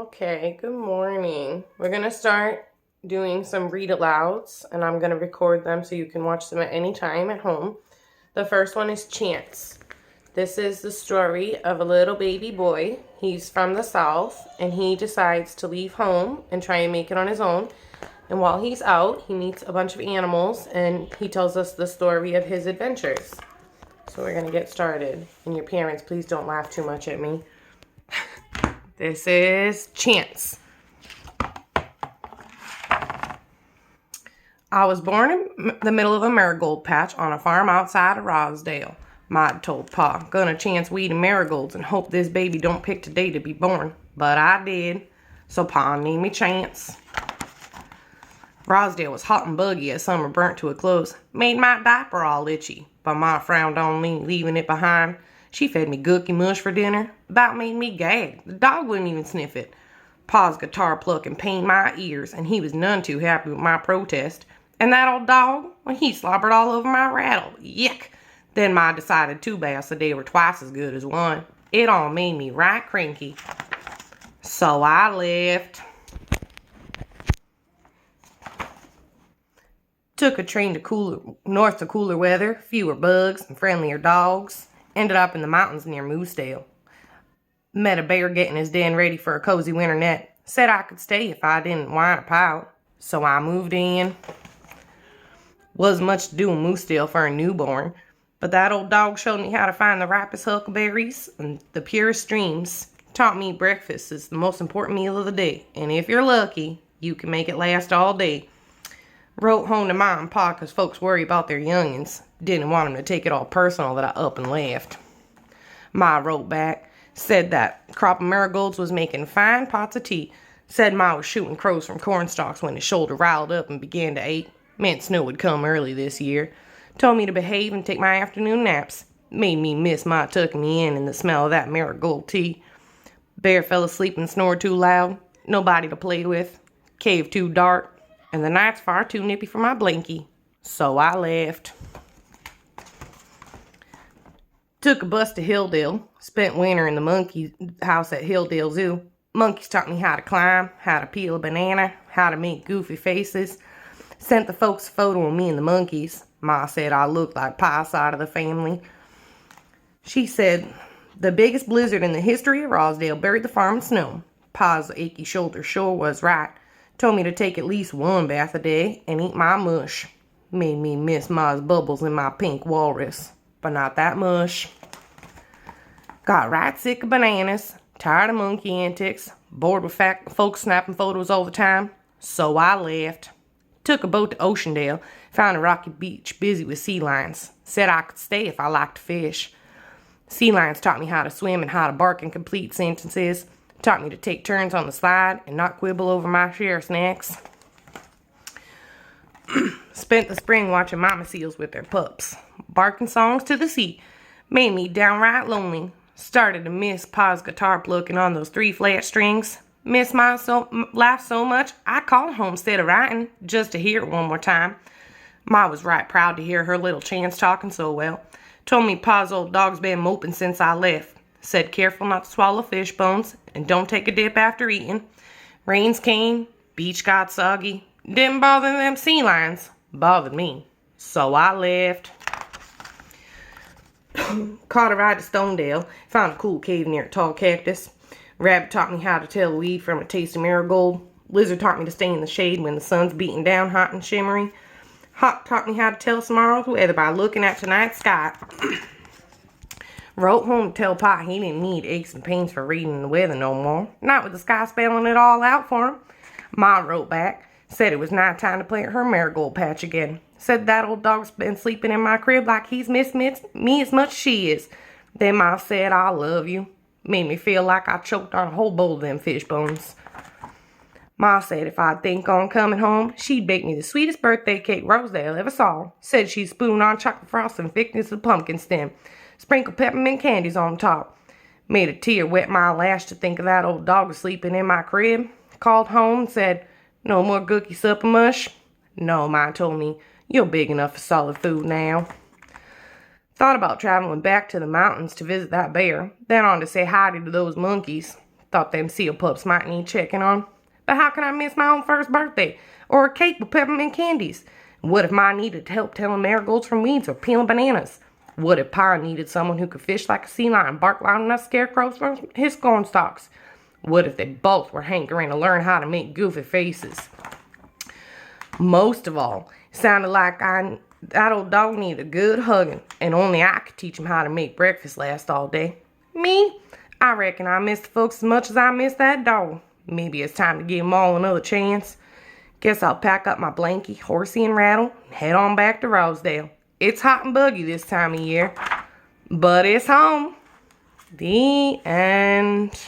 Okay, good morning. We're going to start doing some read alouds, and I'm going to record them so you can watch them at any time at home. The first one is Chance. This is the story of a little baby boy. He's from the South, and he decides to leave home and try and make it on his own. And while he's out, he meets a bunch of animals, and he tells us the story of his adventures. So we're going to get started. And your parents, please don't laugh too much at me. This is Chance. I was born in the middle of a marigold patch on a farm outside of Rosedale. Ma told Pa, gonna chance weed and marigolds and hope this baby don't pick today to be born. But I did. So Pa named me Chance. Rosedale was hot and buggy as summer burnt to a close. Made my diaper all itchy, but Ma frowned on me, leaving it behind. She fed me gooky mush for dinner. About made me gag. The dog wouldn't even sniff it. Pa's guitar plucking pained my ears, and he was none too happy with my protest. And that old dog, well, he slobbered all over my rattle. Yuck! Then Ma decided two baths a day were twice as good as one. It all made me right cranky. So I left. Took a train to north to cooler weather, fewer bugs, and friendlier dogs. Ended up in the mountains near Moosedale. Met a bear getting his den ready for a cozy winter net. Said I could stay if I didn't whine or pout. So I moved in. Wasn't much to do in Moosedale for a newborn, but that old dog showed me how to find the ripest huckleberries and the purest streams. Taught me breakfast is the most important meal of the day, and if you're lucky, you can make it last all day. Wrote home to Ma and Pa because folks worry about their youngins. Didn't want them to take it all personal that I up and left. Ma wrote back, said that crop of marigolds was making fine pots of tea. Said Ma was shooting crows from cornstalks when his shoulder riled up and began to ache. Meant snow would come early this year. Told me to behave and take my afternoon naps. Made me miss Ma tucking me in and the smell of that marigold tea. Bear fell asleep and snored too loud. Nobody to play with. Cave too dark. And the night's far too nippy for my blankie. So I left. Took a bus to Hilldale. Spent winter in the monkey house at Hilldale Zoo. Monkeys taught me how to climb, how to peel a banana, how to make goofy faces. Sent the folks a photo of me and the monkeys. Ma said I looked like Pa's side of the family. She said the biggest blizzard in the history of Rosedale buried the farm in snow. Pa's achy shoulder sure was right. Told me to take at least one bath a day and eat my mush. Made me miss Ma's bubbles in my pink walrus. But not that mush. Got right sick of bananas. Tired of monkey antics. Bored with folks snapping photos all the time. So I left. Took a boat to Oceandale. Found a rocky beach busy with sea lions. Said I could stay if I liked to fish. Sea lions taught me how to swim and how to bark in complete sentences. Taught me to take turns on the slide and not quibble over my share of snacks. Spent the spring watching mama seals with their pups. Barking songs to the sea. Made me downright lonely. Started to miss Pa's guitar plucking on those 3 flat strings. Miss my laugh so much, I called home instead of writing, just to hear it one more time. Ma was right proud to hear her little Chance talking so well. Told me Pa's old dog's been moping since I left. Said careful not to swallow fish bones, and don't take a dip after eating. Rains came, beach got soggy. Didn't bother them sea lions, bothered me. So I left. Caught a ride to Stonedale. Found a cool cave near a tall cactus. Rabbit taught me how to tell weed from a taste of marigold. Lizard taught me to stay in the shade when the sun's beating down hot and shimmery. Hawk taught me how to tell tomorrow's weather by looking at tonight's sky. Wrote home to tell Pa he didn't need aches and pains for reading the weather no more. Not with the sky spelling it all out for him. Ma wrote back. Said it was night time to plant her marigold patch again. Said that old dog's been sleeping in my crib like he's missed me as much as she is. Then Ma said, I love you. Made me feel like I choked on a whole bowl of them fish bones. Ma said if I'd think on coming home, she'd bake me the sweetest birthday cake Rosedale ever saw. Said she'd spoon on chocolate frosting thickness of pumpkin stem. Sprinkle peppermint candies on top. Made a tear wet my lash to think of that old dog sleeping in my crib. Called home and said, no more cookie supper mush? No, Ma told me, you're big enough for solid food now. Thought about traveling back to the mountains to visit that bear, then on to say hi to those monkeys. Thought them seal pups might need checking on. But how can I miss my own first birthday? Or a cake with peppermint candies? What if Ma needed help telling marigolds from weeds or peeling bananas? What if Pa needed someone who could fish like a sea lion, bark loud enough scarecrows from his corn stalks? What if they both were hankering to learn how to make goofy faces? Most of all, it sounded like that old dog needed a good hugging, and only I could teach him how to make breakfast last all day. Me? I reckon I miss the folks as much as I miss that dog. Maybe it's time to give them all another chance. Guess I'll pack up my blankie, horsey, and rattle, and head on back to Rosedale. It's hot and buggy this time of year, but it's home. The end.